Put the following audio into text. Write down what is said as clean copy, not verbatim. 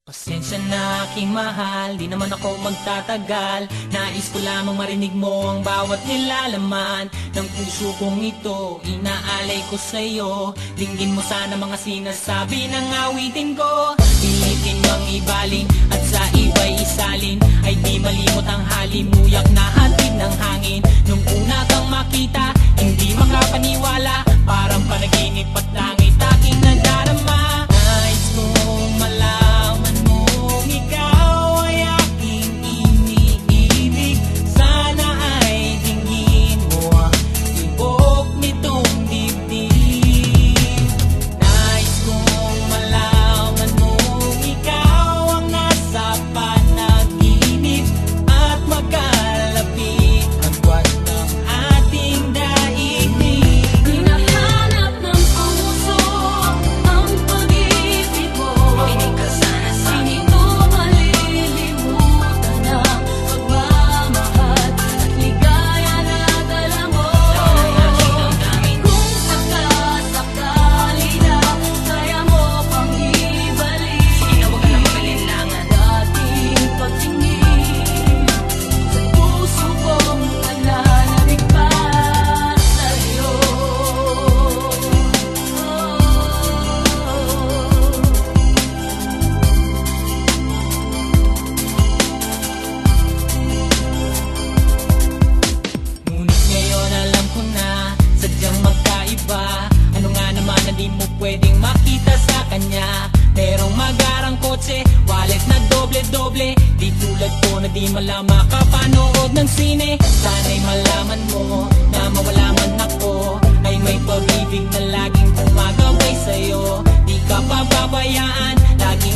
Pasensya na aking mahal, di naman ako magtatagal. Nais ko lamang marinig mo ang bawat nilalaman ng puso kong ito, inaalay ko sa'yo. Dinggin mo sana mga sinasabi ng awitin ko. Pilitin niyang ibalin at sa iba'y isalin, ay di malimot ang halimuyak na hatid ng hangin. Nung una kang makita, hindi makapaniwala, parang panaginip at langit aking nadarama. Nais kong malaman mong ikaw ay aking iniibig. Sana ay dinggin mo ang tibok nitong dibdib. Nais kong malaman mong ikaw ang nasa panaginip at magkalapit hanggang ng ating daigdig. Hinahanap ng puso ang pag-ibig mo. Makinig ka sana sa akin. Hindi ko malilimutan ang pagmamahal at ligaya na dala mo. Kung sakasakali na kaya mo pang ibalik, sige na, huwag ka na mag-alinlangan. Dating pagtingin sa puso kong nananabik pa sa'yo. Ngunit ngayon alam ko na sadyang magkaiba. Ano nga naman na di mo pwedeng makita sa kanya? Merong magarang kotse, wallet na doble-doble, di tulad ko na di malama kapanood ng sine. Sana'y malaman mo na mawala man ako, ay may pag-ibig na laging gumagabay sa'yo. Di ka pababayaan, laging